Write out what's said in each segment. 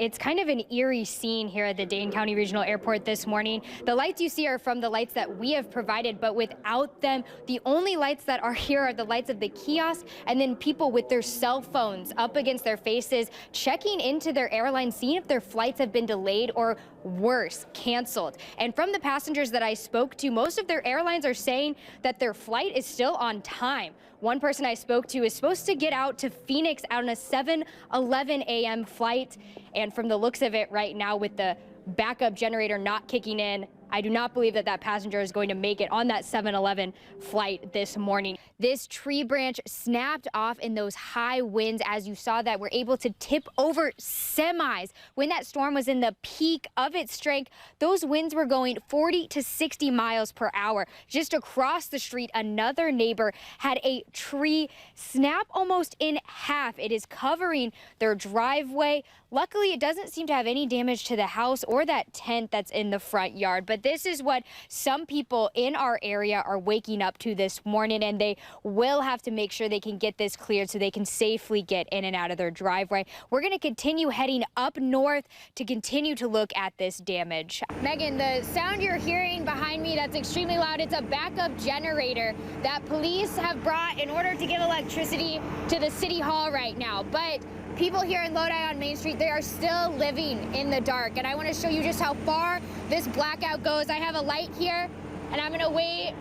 it's kind of an eerie scene here at the Dane County Regional Airport this morning. The lights you see are from the lights that we have provided, but without them, the only lights that are here are the lights of the kiosk, and then people with their cell phones up against their faces, checking into their airline, seeing if their flights have been delayed or worse, canceled. And from the passengers that I spoke to, most of their airlines are saying that their flight is still on time. One person I spoke to is supposed to get out to Phoenix on a 7:11 a.m. flight. And from the looks of it right now, with the backup generator not kicking in, I do not believe that that passenger is going to make it on that 7:11 flight this morning. This tree branch snapped off in those high winds, as you saw, that were able to tip over semis. When that storm was in the peak of its strength, those winds were going 40 to 60 miles per hour. Just across the street, another neighbor had a tree snap almost in half. It is covering their driveway. Luckily, it doesn't seem to have any damage to the house or that tent that's in the front yard. But this is what some people in our area are waking up to this morning, and they will have to make sure they can get this cleared so they can safely get in and out of their driveway. We're going to continue heading up north to continue to look at this damage. Megan, the sound you're hearing behind me, that's extremely loud. It's a backup generator that police have brought in order to give electricity to the city hall right now. But people here in Lodi on Main Street, they are still living in the dark. And I want to show you just how far this blackout goes. I have a light here, and I'm going to wait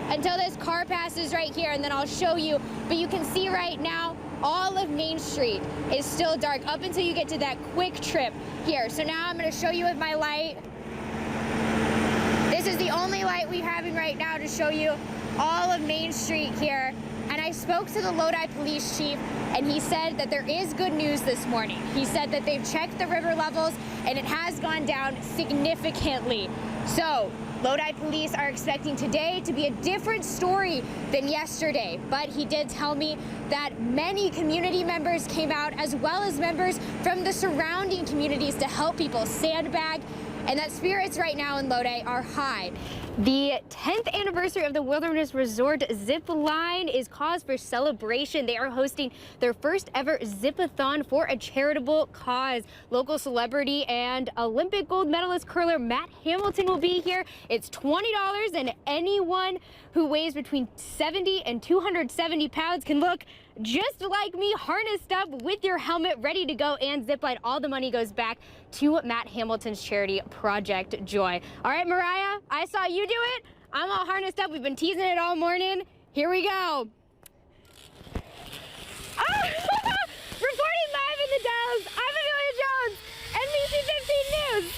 until this car passes right here, and then I'll show you. But you can see right now, all of Main Street is still dark up until you get to that quick trip here. So now I'm going to show you with my light. This is the only light we're having right now to show you all of Main Street here. And I spoke to the Lodi police chief, and he said that there is good news this morning. He said that they've checked the river levels, and it has gone down significantly. So Lodi police are expecting today to be a different story than yesterday. But he did tell me that many community members came out, as well as members from the surrounding communities, to help people sandbag, and that spirits right now in Lodi are high. The 10th anniversary of the Wilderness Resort Zip Line is cause for celebration. They are hosting their first ever zip-a-thon for a charitable cause. Local celebrity and Olympic gold medalist curler Matt Hamilton will be here. It's $20, and anyone who weighs between 70 and 270 pounds can look just like me, harnessed up with your helmet, ready to go and zip line. All the money goes back to Matt Hamilton's charity, Project Joy. All right, Mariah, I saw you do it. I'm all harnessed up. We've been teasing it all morning. Here we go. Oh! Reporting live in the Dells, I'm Amelia Jones, NBC 15 News.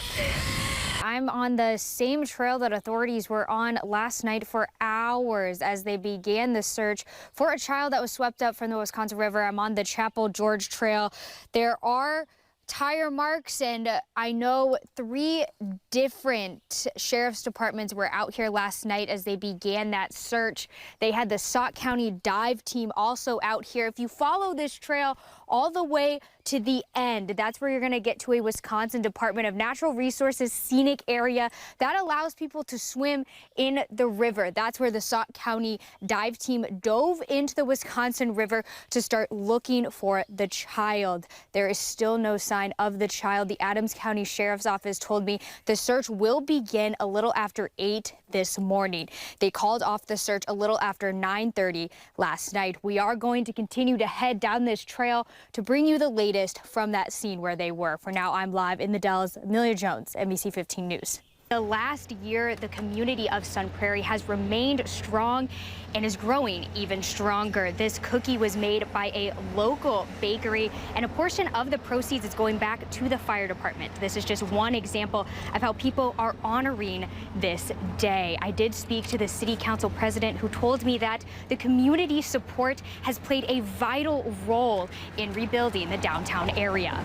I'm on the same trail that authorities were on last night for hours as they began the search for a child that was swept up from the Wisconsin River. I'm on the Chapel George Trail. There are tire marks, and I know 3 different sheriff's departments were out here last night as they began that search. They had the Sauk County dive team also out here. If you follow this trail all the way to the end, that's where you're going to get to a Wisconsin Department of Natural Resources scenic area that allows people to swim in the river. That's where the Sauk County dive team dove into the Wisconsin River to start looking for the child. There is still no sign of the child. The Adams County Sheriff's Office told me the search will begin a little after 8 this morning. They called off the search a little after 9:30 last night. We are going to continue to head down this trail to bring you the latest from that scene where they were. For now, I'm live in the Dells. Amelia Jones, NBC 15 News. The last year, the community of Sun Prairie has remained strong and is growing even stronger. This cookie was made by a local bakery, and a portion of the proceeds is going back to the fire department. This is just one example of how people are honoring this day. I did speak to the city council president, who told me that the community support has played a vital role in rebuilding the downtown area.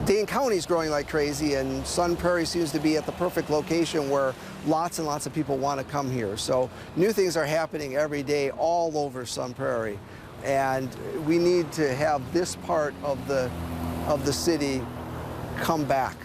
Dane County is growing like crazy, and Sun Prairie seems to be at the perfect location where lots and lots of people want to come here. So new things are happening every day all over Sun Prairie, and we need to have this part of the city come back.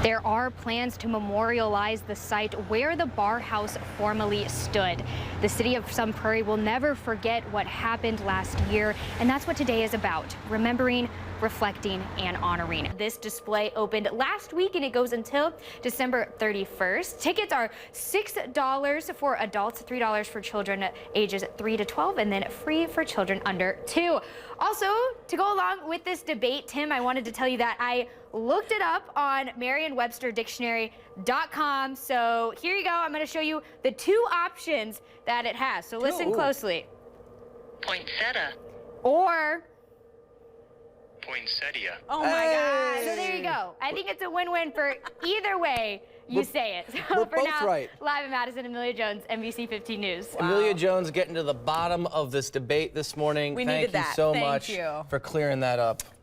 There are plans to memorialize the site where the bar house formerly stood. The city of Sun Prairie will never forget what happened last year, and that's what today is about, remembering, reflecting, and honoring. This display opened last week and it goes until December 31st. Tickets are $6 for adults, $3 for children ages 3 to 12, and then free for children under 2. Also, to go along with this debate, Tim, I wanted to tell you that I looked it up on Merriam-Webster-Dictionary.com. So here you go. I'm going to show you the 2 options that it has. So listen closely. Poinsettia. Or Poinsettia. Oh my God. so there you go. I think it's a win-win for either way you say it. So we're for both now, right. live in Madison, Amelia Jones, NBC 15 News. Wow. Amelia Jones getting to the bottom of this debate this morning. We Thank needed you that. so Thank much you. for clearing that up.